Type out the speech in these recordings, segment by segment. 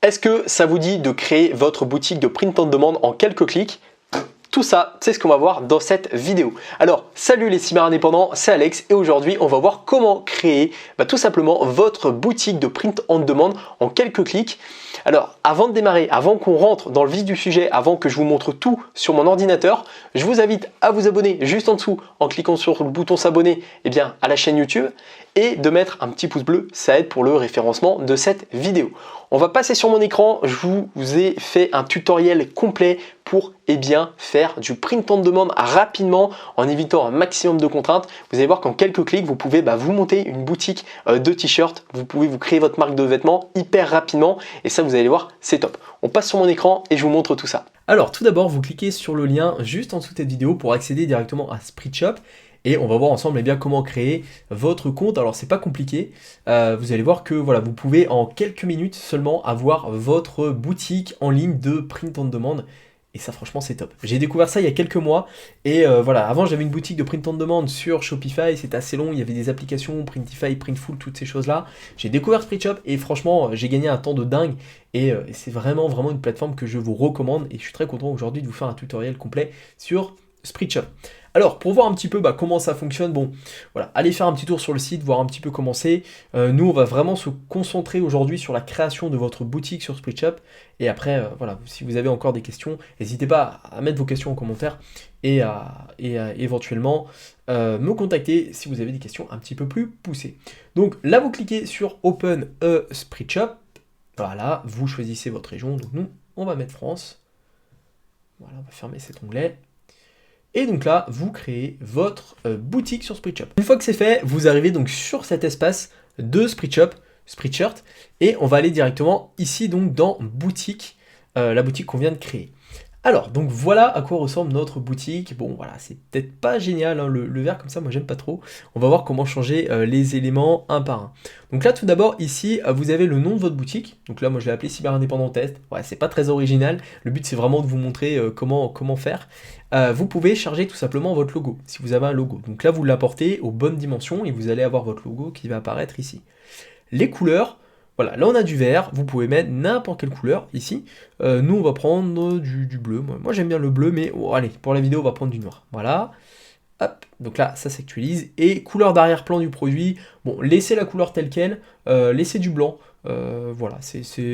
Est-ce que ça vous dit de créer votre boutique de print on demand en quelques clics? Tout ça, c'est ce qu'on va voir dans cette vidéo. Alors, salut les cyber-indépendants, c'est Alex et aujourd'hui, on va voir comment créer tout simplement votre boutique de print on demand en quelques clics. Alors, avant de démarrer, avant qu'on rentre dans le vif du sujet, avant que je vous montre tout sur mon ordinateur, je vous invite à vous abonner juste en dessous en cliquant sur le bouton s'abonner à la chaîne YouTube et de mettre un petit pouce bleu, ça aide pour le référencement de cette vidéo. On va passer sur mon écran, je vous ai fait un tutoriel complet pour faire du print on demand rapidement en évitant un maximum de contraintes. Vous allez voir qu'en quelques clics, vous pouvez vous monter une boutique de t-shirts, vous pouvez vous créer votre marque de vêtements hyper rapidement et ça vous allez voir, c'est top. On passe sur mon écran et je vous montre tout ça. Alors tout d'abord, vous cliquez sur le lien juste en dessous de cette vidéo pour accéder directement à SpreadShop. Et on va voir ensemble comment créer votre compte. Alors c'est pas compliqué, vous allez voir que voilà, vous pouvez en quelques minutes seulement avoir votre boutique en ligne de print on demand. Et ça franchement c'est top. J'ai découvert ça il y a quelques mois et voilà, avant j'avais une boutique de print on demand sur Shopify, c'était assez long, il y avait des applications, Printify, Printful, toutes ces choses là. J'ai découvert SpreadShop et franchement j'ai gagné un temps de dingue et c'est vraiment une plateforme que je vous recommande et je suis très content aujourd'hui de vous faire un tutoriel complet sur SpreadShop. Alors, pour voir un petit peu comment ça fonctionne, bon, voilà, allez faire un petit tour sur le site, voir un petit peu comment c'est. Nous, on va vraiment se concentrer aujourd'hui sur la création de votre boutique sur SpreadShop. Et après, voilà, si vous avez encore des questions, n'hésitez pas à mettre vos questions en commentaire et à éventuellement me contacter si vous avez des questions un petit peu plus poussées. Donc là, vous cliquez sur Open a SpreadShop. Voilà, vous choisissez votre région. Donc nous, on va mettre France. Voilà, on va fermer cet onglet. Et donc là, vous créez votre boutique sur SpreadShop. Une fois que c'est fait, vous arrivez donc sur cet espace de SpreadShop, Spreadshirt, et on va aller directement ici donc dans boutique, la boutique qu'on vient de créer. Alors, donc voilà à quoi ressemble notre boutique. Bon, voilà, c'est peut-être pas génial, hein, le vert comme ça, moi j'aime pas trop. On va voir comment changer les éléments un par un. Donc là, tout d'abord, ici, vous avez le nom de votre boutique. Donc là, moi je l'ai appelé Cyber Indépendant Test. Ouais, c'est pas très original. Le but, c'est vraiment de vous montrer comment faire. Vous pouvez charger tout simplement votre logo, si vous avez un logo. Donc là, vous l'apportez aux bonnes dimensions et vous allez avoir votre logo qui va apparaître ici. Les couleurs, voilà, là on a du vert, vous pouvez mettre n'importe quelle couleur ici. Nous on va prendre du bleu, moi j'aime bien le bleu, mais allez, pour la vidéo on va prendre du noir. Voilà, hop, donc là ça s'actualise. Et couleur d'arrière-plan du produit, bon, laissez la couleur telle quelle, laissez du blanc. Voilà,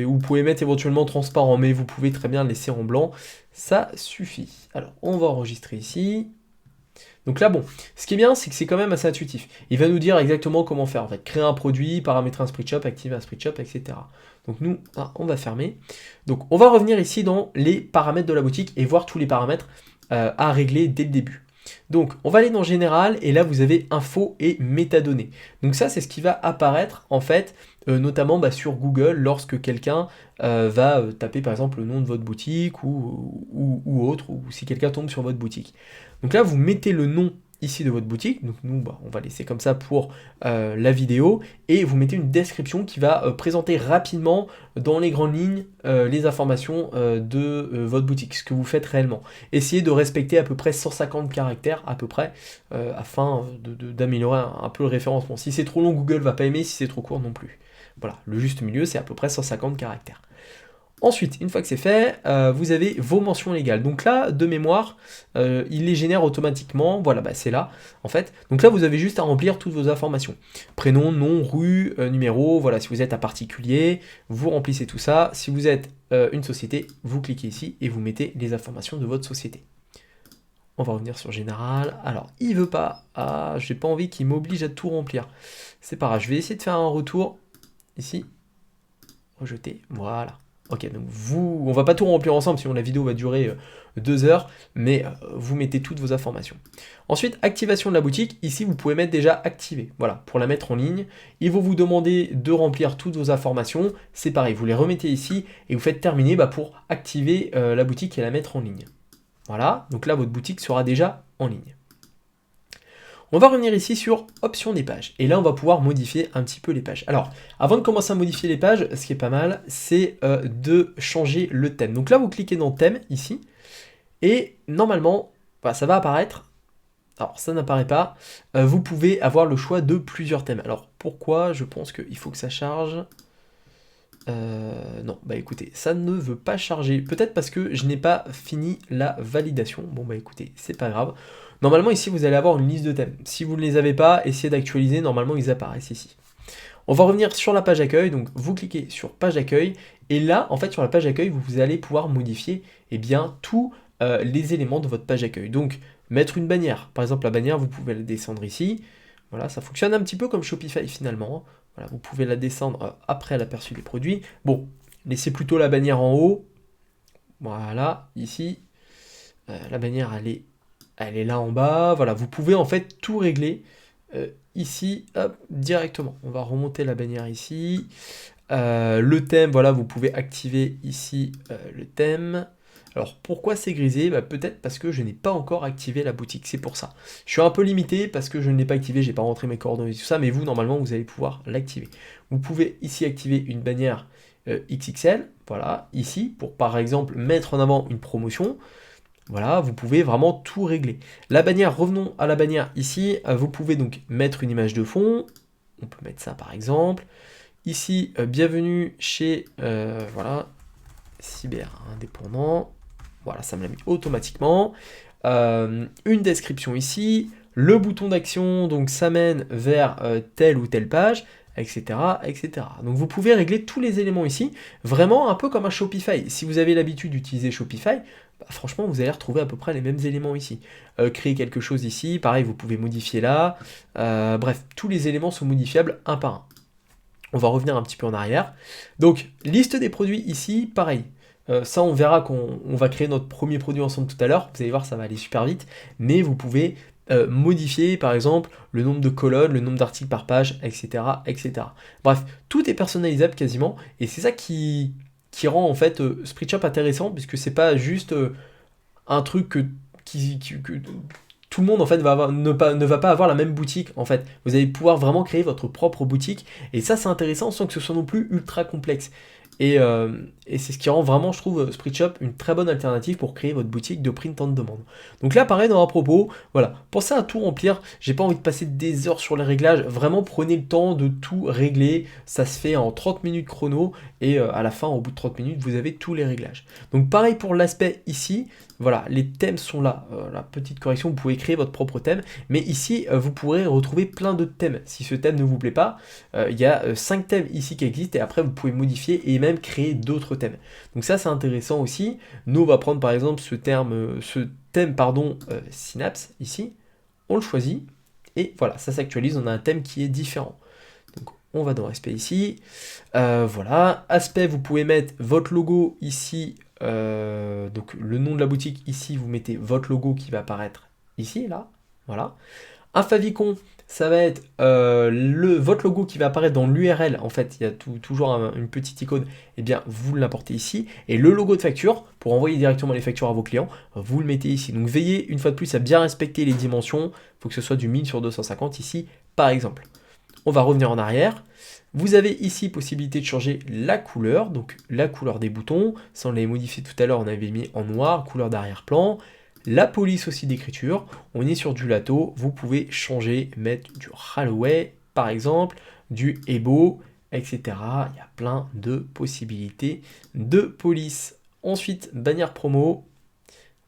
vous pouvez mettre éventuellement transparent, mais vous pouvez très bien laisser en blanc, ça suffit. Alors on va enregistrer ici. Donc là, bon, ce qui est bien, c'est que c'est quand même assez intuitif. Il va nous dire exactement comment faire. En fait, créer un produit, paramétrer un SpreadShop, activer un SpreadShop, etc. Donc nous, on va fermer. Donc on va revenir ici dans les paramètres de la boutique et voir tous les paramètres à régler dès le début. Donc on va aller dans Général et là vous avez Info et Métadonnées. Donc ça c'est ce qui va apparaître en fait notamment sur Google lorsque quelqu'un va taper par exemple le nom de votre boutique ou autre, ou si quelqu'un tombe sur votre boutique. Donc là vous mettez le nom ici de votre boutique, donc nous on va laisser comme ça pour la vidéo, et vous mettez une description qui va présenter rapidement dans les grandes lignes les informations de votre boutique, ce que vous faites réellement. Essayez de respecter à peu près 150 caractères à peu près afin d'améliorer un peu le référencement. Si c'est trop long, Google va pas aimer, si c'est trop court non plus. Voilà, le juste milieu c'est à peu près 150 caractères. Ensuite, une fois que c'est fait, vous avez vos mentions légales. Donc là, de mémoire, il les génère automatiquement. Voilà, c'est là, en fait. Donc là, vous avez juste à remplir toutes vos informations. Prénom, nom, rue, numéro. Voilà, si vous êtes un particulier, vous remplissez tout ça. Si vous êtes une société, vous cliquez ici et vous mettez les informations de votre société. On va revenir sur Général. Alors, il veut pas. Ah, j'ai pas envie qu'il m'oblige à tout remplir. C'est pas grave, je vais essayer de faire un retour. Ici. Rejeter. Voilà. Ok, donc on va pas tout remplir ensemble, sinon la vidéo va durer 2 heures, mais vous mettez toutes vos informations. Ensuite, activation de la boutique, ici vous pouvez mettre déjà activé, voilà, pour la mettre en ligne. Ils vont vous demander de remplir toutes vos informations, c'est pareil, vous les remettez ici et vous faites terminer pour activer la boutique et la mettre en ligne. Voilà, donc là votre boutique sera déjà en ligne. On va revenir ici sur options des pages. Et là, on va pouvoir modifier un petit peu les pages. Alors, avant de commencer à modifier les pages, ce qui est pas mal, c'est de changer le thème. Donc là, vous cliquez dans thème, ici. Et normalement, ça va apparaître. Alors, ça n'apparaît pas. Vous pouvez avoir le choix de plusieurs thèmes. Alors, pourquoi? Je pense qu'il faut que ça charge. Non, bah écoutez, ça ne veut pas charger. Peut-être parce que je n'ai pas fini la validation. Bon bah écoutez, c'est pas grave. Normalement ici vous allez avoir une liste de thèmes. Si vous ne les avez pas, essayez d'actualiser, normalement ils apparaissent ici. On va revenir sur la page accueil, donc vous cliquez sur page accueil, et là, en fait, sur la page accueil, vous allez pouvoir modifier tous les éléments de votre page accueil. Donc, mettre une bannière. Par exemple, la bannière, vous pouvez la descendre ici. Voilà, ça fonctionne un petit peu comme Shopify finalement. Voilà, vous pouvez la descendre après l'aperçu des produits. Bon, laissez plutôt la bannière en haut. Voilà, ici. La bannière, elle est là en bas. Voilà, vous pouvez en fait tout régler ici, hop, directement. On va remonter la bannière ici. Le thème, voilà, vous pouvez activer ici le thème. Alors pourquoi c'est grisé? Bah, peut-être parce que je n'ai pas encore activé la boutique, c'est pour ça. Je suis un peu limité parce que je ne l'ai pas activé, j'ai pas rentré mes coordonnées et tout ça, mais vous, normalement, vous allez pouvoir l'activer. Vous pouvez ici activer une bannière XXL, voilà, ici, pour par exemple mettre en avant une promotion. Voilà, vous pouvez vraiment tout régler. La bannière, revenons à la bannière ici, vous pouvez donc mettre une image de fond, on peut mettre ça par exemple. Ici, bienvenue chez, voilà, Cyber Indépendant. Voilà, ça me l'a mis automatiquement. Une description ici, le bouton d'action, donc ça mène vers telle ou telle page, etc., etc. Donc vous pouvez régler tous les éléments ici, vraiment un peu comme un Shopify. Si vous avez l'habitude d'utiliser Shopify, bah, franchement, vous allez retrouver à peu près les mêmes éléments ici. Créer quelque chose ici, pareil, vous pouvez modifier là. Bref, tous les éléments sont modifiables un par un. On va revenir un petit peu en arrière. Donc, liste des produits ici, pareil. Ça, on verra qu'on va créer notre premier produit ensemble tout à l'heure. Vous allez voir, ça va aller super vite. Mais vous pouvez modifier, par exemple, le nombre de colonnes, le nombre d'articles par page, etc., etc. Bref, tout est personnalisable quasiment. Et c'est ça qui rend en fait SpreadShop intéressant, puisque c'est pas juste un truc que tout le monde en fait ne va pas avoir la même boutique en fait. Vous allez pouvoir vraiment créer votre propre boutique et ça c'est intéressant sans que ce soit non plus ultra complexe. Et c'est ce qui rend vraiment, je trouve, SpreadShop une très bonne alternative pour créer votre boutique de print on demand. Donc là, pareil, dans un propos, voilà, pensez à tout remplir. J'ai pas envie de passer des heures sur les réglages. Vraiment, prenez le temps de tout régler. Ça se fait en 30 minutes chrono et à la fin, au bout de 30 minutes, vous avez tous les réglages. Donc pareil pour l'aspect ici. Voilà, les thèmes sont là. La petite correction, vous pouvez créer votre propre thème. Mais ici, vous pourrez retrouver plein d'autres thèmes. Si ce thème ne vous plaît pas, il y a 5 thèmes ici qui existent et après, vous pouvez modifier et même créer d'autres thèmes. Donc ça, c'est intéressant aussi. Nous, on va prendre par exemple ce thème, Synapse ici. On le choisit et voilà, ça s'actualise. On a un thème qui est différent. Donc, on va dans Aspect ici. Voilà, Aspect, vous pouvez mettre votre logo ici. Donc le nom de la boutique ici, vous mettez votre logo qui va apparaître ici, là, voilà. Un favicon, ça va être votre logo qui va apparaître dans l'URL, en fait, il y a toujours une petite icône, et bien vous l'importez ici, et le logo de facture, pour envoyer directement les factures à vos clients, vous le mettez ici. Donc veillez une fois de plus à bien respecter les dimensions, il faut que ce soit du 1000 sur 250 ici, par exemple. On va revenir en arrière. Vous avez ici possibilité de changer la couleur, donc la couleur des boutons. Ça on l'avait modifié tout à l'heure, on avait mis en noir, couleur d'arrière-plan. La police aussi d'écriture, on est sur du Lato, vous pouvez changer, mettre du Holloway par exemple, du Ebo, etc. Il y a plein de possibilités de police. Ensuite, bannière promo,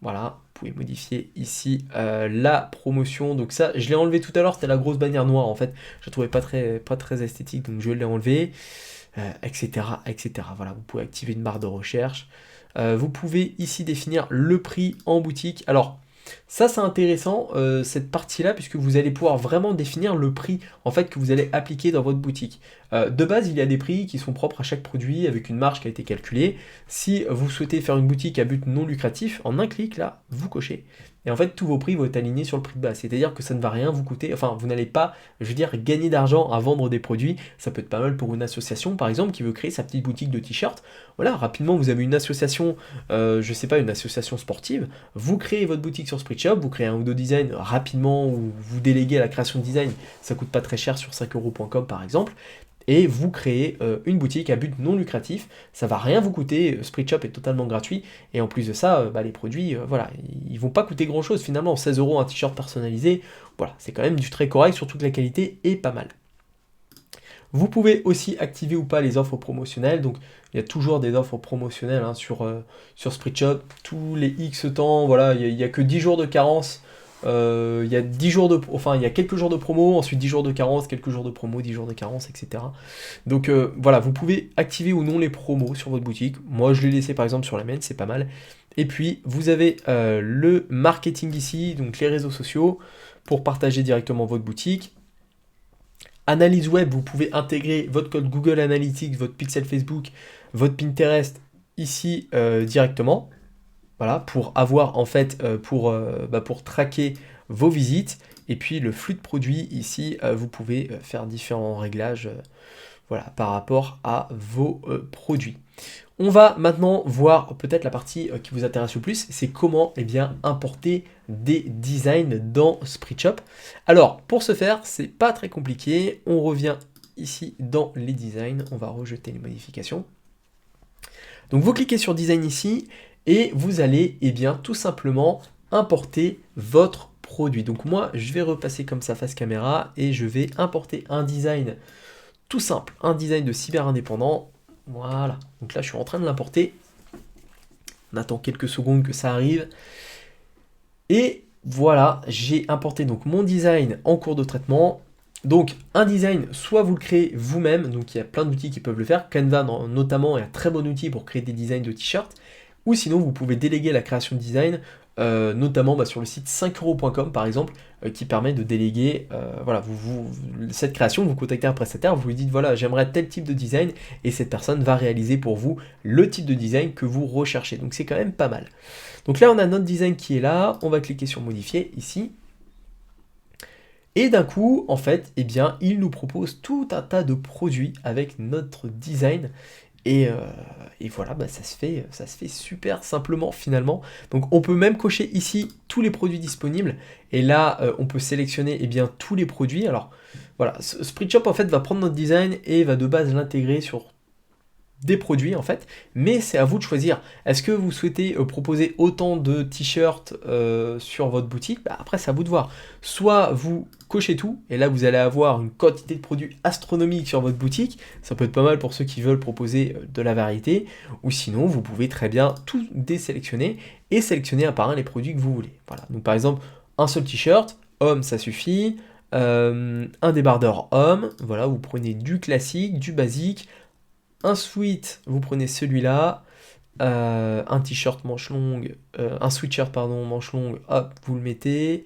voilà, vous pouvez modifier ici la promotion. Donc ça, je l'ai enlevé tout à l'heure, c'était la grosse bannière noire en fait. Je la trouvais pas très esthétique, donc je l'ai enlevé, etc., etc. Voilà, vous pouvez activer une barre de recherche. Vous pouvez ici définir le prix en boutique. Alors, ça c'est intéressant, cette partie-là, puisque vous allez pouvoir vraiment définir le prix en fait que vous allez appliquer dans votre boutique. De base, il y a des prix qui sont propres à chaque produit avec une marge qui a été calculée. Si vous souhaitez faire une boutique à but non lucratif, en un clic, là, vous cochez. Et en fait, tous vos prix vont être alignés sur le prix de base. C'est-à-dire que ça ne va rien vous coûter, enfin, vous n'allez pas, je veux dire, gagner d'argent à vendre des produits. Ça peut être pas mal pour une association, par exemple, qui veut créer sa petite boutique de t-shirts. Voilà, rapidement, vous avez une association, je sais pas, une association sportive. Vous créez votre boutique sur SpreadShop, vous créez un ou deux designs rapidement, ou vous déléguez la création de design. Ça coûte pas très cher sur 5€ par exemple. Et vous créez une boutique à but non lucratif, ça va rien vous coûter, SpreadShop est totalement gratuit, et en plus de ça, les produits, voilà, ils vont pas coûter grand chose finalement, 16€ un t-shirt personnalisé, voilà, c'est quand même du très correct, surtout que la qualité est pas mal. Vous pouvez aussi activer ou pas les offres promotionnelles. Donc, il y a toujours des offres promotionnelles hein, sur SpreadShop. Tous les X temps, voilà, il n'y a que 10 jours de carence. Il y a 10 jours de, enfin, il y a quelques jours de promo, ensuite 10 jours de carence, quelques jours de promo, 10 jours de carence, etc. Donc voilà, vous pouvez activer ou non les promos sur votre boutique. Moi, je l'ai laissé par exemple sur la mienne, c'est pas mal. Et puis, vous avez le marketing ici, donc les réseaux sociaux, pour partager directement votre boutique. Analyse web, vous pouvez intégrer votre code Google Analytics, votre pixel Facebook, votre Pinterest ici directement. Voilà, pour avoir en fait, pour traquer vos visites. Et puis le flux de produits ici, vous pouvez faire différents réglages voilà, par rapport à vos produits. On va maintenant voir peut-être la partie qui vous intéresse le plus, c'est comment eh bien, importer des designs dans SpreadShop. Alors, pour ce faire, c'est pas très compliqué. On revient ici dans les designs, on va rejeter les modifications. Donc, vous cliquez sur Design ici et vous allez eh bien, tout simplement importer votre produit. Donc, moi, je vais repasser comme ça face caméra et je vais importer un design tout simple, un design de cyber indépendant. Voilà, donc là je suis en train de l'importer. On attend quelques secondes que ça arrive. Et voilà, j'ai importé donc mon design en cours de traitement. Donc un design, soit vous le créez vous-même, donc il y a plein d'outils qui peuvent le faire. Canva notamment est un très bon outil pour créer des designs de t-shirts. Ou sinon vous pouvez déléguer la création de design, notamment sur le site 5euros.com par exemple, qui permet de déléguer voilà, cette création. Vous contactez un prestataire, vous lui dites voilà, j'aimerais tel type de design, et cette personne va réaliser pour vous le type de design que vous recherchez. Donc c'est quand même pas mal. Donc là on a notre design qui est là, on va cliquer sur modifier ici. Et d'un coup, en fait, eh bien, il nous propose tout un tas de produits avec notre design. Et voilà, ça se fait super simplement finalement. Donc on peut même cocher ici tous les produits disponibles. Et là, on peut sélectionner eh bien, tous les produits. Alors voilà, SpreadShop en fait va prendre notre design et va de base l'intégrer sur des produits en fait, mais c'est à vous de choisir. Est-ce que vous souhaitez proposer autant de t-shirts sur votre boutique? Après c'est à vous de voir. Soit vous cochez tout, et là vous allez avoir une quantité de produits astronomique sur votre boutique, ça peut être pas mal pour ceux qui veulent proposer de la variété, ou sinon vous pouvez très bien tout désélectionner, et sélectionner un par un les produits que vous voulez. Voilà, donc par exemple, un seul t-shirt, homme ça suffit, un débardeur homme, voilà, vous prenez du classique, du basique, un sweat, vous prenez celui-là, un t-shirt manche longue, un sweatshirt pardon, manche longue, hop, vous le mettez,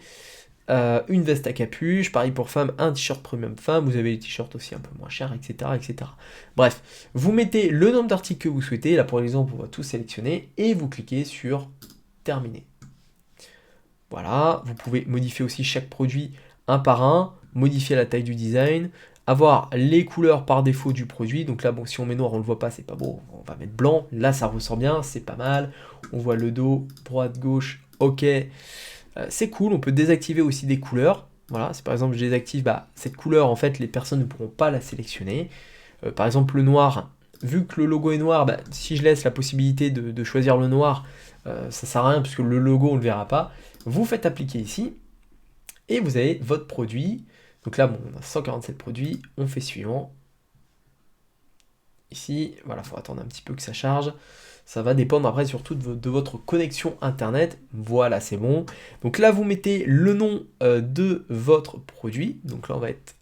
une veste à capuche, pareil pour femme, un t-shirt premium femme, vous avez les t-shirts aussi un peu moins chers, etc., etc. Bref, vous mettez le nombre d'articles que vous souhaitez, là pour exemple on va tout sélectionner, et vous cliquez sur terminer. Voilà, vous pouvez modifier aussi chaque produit un par un, modifier la taille du design, avoir les couleurs par défaut du produit. Donc là, bon, si on met noir, on le voit pas, c'est pas beau. On va mettre blanc. Là, ça ressort bien, c'est pas mal. On voit le dos, droite, gauche, ok. C'est cool. On peut désactiver aussi des couleurs. Voilà, si par exemple je désactive cette couleur, en fait, les personnes ne pourront pas la sélectionner. Par exemple, le noir, vu que le logo est noir, si je laisse la possibilité de choisir le noir, ça sert à rien puisque le logo, on le verra pas. Vous faites appliquer ici et vous avez votre produit. Donc là, bon, on a 147 produits, on fait suivant. Ici, voilà, il faut attendre un petit peu que ça charge. Ça va dépendre après surtout de votre connexion internet. Voilà, c'est bon. Donc là, vous mettez le nom de votre produit. Donc là, on va être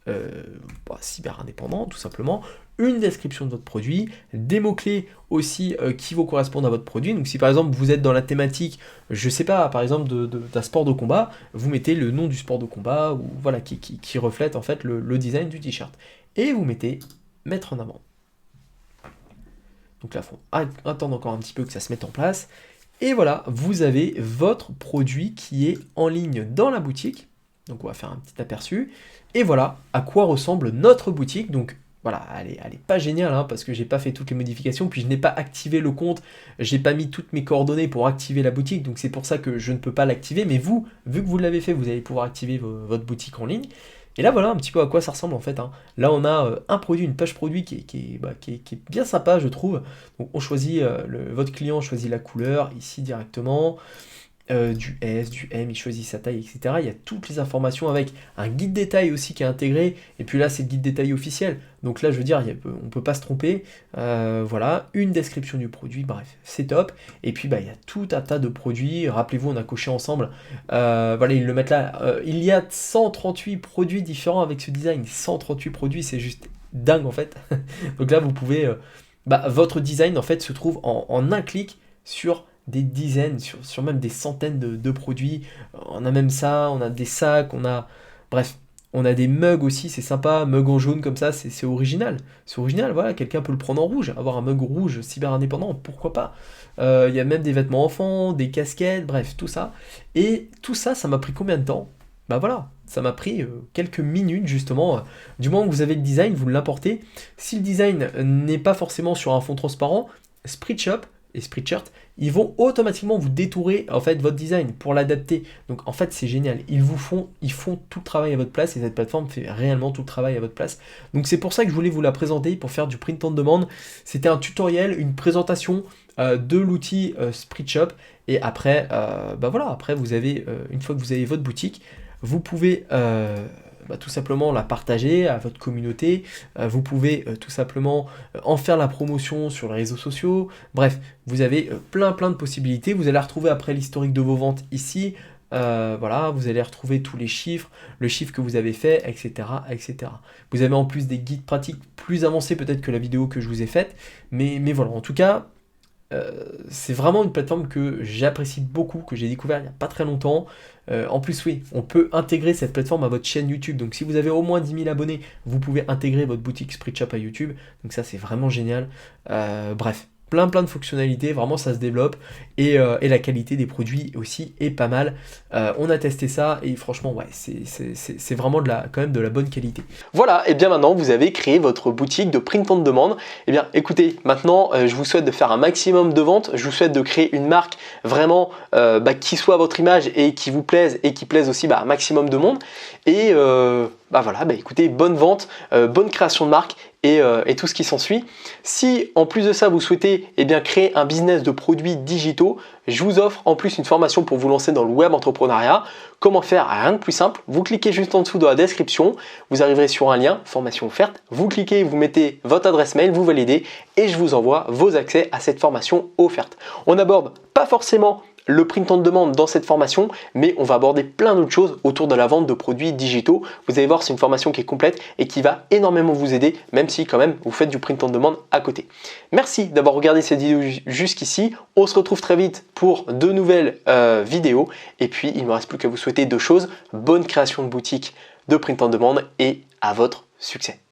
cyber indépendant, tout simplement. Une description de votre produit, des mots-clés aussi qui vous correspondent à votre produit. Donc si par exemple vous êtes dans la thématique, je sais pas, par exemple d'un sport de combat, vous mettez le nom du sport de combat ou voilà qui reflète en fait le design du t-shirt. Et vous mettez mettre en avant. Donc là, il faut attendre encore un petit peu que ça se mette en place. Et voilà, vous avez votre produit qui est en ligne dans la boutique. Donc on va faire un petit aperçu. Et voilà à quoi ressemble notre boutique. Donc voilà, elle est pas géniale hein, parce que j'ai pas fait toutes les modifications, puis je n'ai pas activé le compte, j'ai pas mis toutes mes coordonnées pour activer la boutique, donc c'est pour ça que je ne peux pas l'activer, mais vous, vu que vous l'avez fait, vous allez pouvoir activer votre boutique en ligne. Et là voilà un petit peu à quoi ça ressemble en fait. Hein. Là on a un produit, une page produit qui est bien sympa je trouve. Donc on choisit, votre client choisit la couleur ici directement. du S, du M, il choisit sa taille, etc. Il y a toutes les informations avec un guide détail aussi qui est intégré, et puis là c'est le guide détail officiel, donc là je veux dire, on ne peut pas se tromper, voilà, une description du produit, bref, c'est top, et puis il y a tout un tas de produits, rappelez-vous on a coché ensemble, voilà, ils le mettent là, il y a 138 produits différents avec ce design, 138 produits, c'est juste dingue en fait, donc là vous pouvez, votre design en fait se trouve en un clic sur des dizaines, sur même des centaines de produits. On a même ça, on a des sacs, bref, on a des mugs aussi, c'est sympa, mug en jaune comme ça, c'est original. C'est original, voilà, quelqu'un peut le prendre en rouge, avoir un mug rouge cyber indépendant, pourquoi pas. Il y a même des vêtements enfants, des casquettes, bref, tout ça. Et tout ça, ça m'a pris combien de temps? Bah voilà, ça m'a pris quelques minutes justement. Du moment que vous avez le design, vous l'importez. Si le design n'est pas forcément sur un fond transparent, Spritshop et Spreadshirt, ils vont automatiquement vous détourer en fait votre design pour l'adapter. Donc en fait c'est génial, ils font tout le travail à votre place et cette plateforme fait réellement tout le travail à votre place. Donc c'est pour ça que je voulais vous la présenter pour faire du print on demand. C'était un tutoriel, une présentation de l'outil Spreadshop et après voilà, après vous avez une fois que vous avez votre boutique, vous pouvez tout simplement la partager à votre communauté, vous pouvez tout simplement en faire la promotion sur les réseaux sociaux, bref, vous avez plein de possibilités, vous allez retrouver après l'historique de vos ventes ici, voilà, vous allez retrouver tous les chiffres, le chiffre que vous avez fait, etc., etc. Vous avez en plus des guides pratiques plus avancés peut-être que la vidéo que je vous ai faite, mais voilà, en tout cas, c'est vraiment une plateforme que j'apprécie beaucoup, que j'ai découvert il n'y a pas très longtemps. En plus, oui, on peut intégrer cette plateforme à votre chaîne YouTube. Donc, si vous avez au moins 10 000 abonnés, vous pouvez intégrer votre boutique Spreadshop à YouTube. Donc, ça, c'est vraiment génial. Bref, plein de fonctionnalités. Vraiment, ça se développe. Et la qualité des produits aussi est pas mal. On a testé ça et franchement, ouais, c'est vraiment quand même de la bonne qualité. Voilà, et bien maintenant vous avez créé votre boutique de print on demand. Et bien écoutez, maintenant je vous souhaite de faire un maximum de ventes, je vous souhaite de créer une marque vraiment qui soit à votre image et qui vous plaise et qui plaise aussi un maximum de monde. Et voilà, écoutez, bonne vente, bonne création de marque et tout ce qui s'ensuit. Si en plus de ça vous souhaitez créer un business de produits digitaux, je vous offre en plus une formation pour vous lancer dans le web entrepreneuriat. Comment faire? Rien de plus simple, vous cliquez juste en dessous dans la description, vous arriverez sur un lien, formation offerte, vous cliquez, vous mettez votre adresse mail, vous validez et je vous envoie vos accès à cette formation offerte. On n'aborde pas forcément le print on demand dans cette formation, mais on va aborder plein d'autres choses autour de la vente de produits digitaux. Vous allez voir, c'est une formation qui est complète et qui va énormément vous aider, même si quand même vous faites du print on demand à côté. Merci d'avoir regardé cette vidéo jusqu'ici. On se retrouve très vite pour de nouvelles vidéos. Et puis, il ne me reste plus qu'à vous souhaiter deux choses. Bonne création de boutique de print on demand et à votre succès.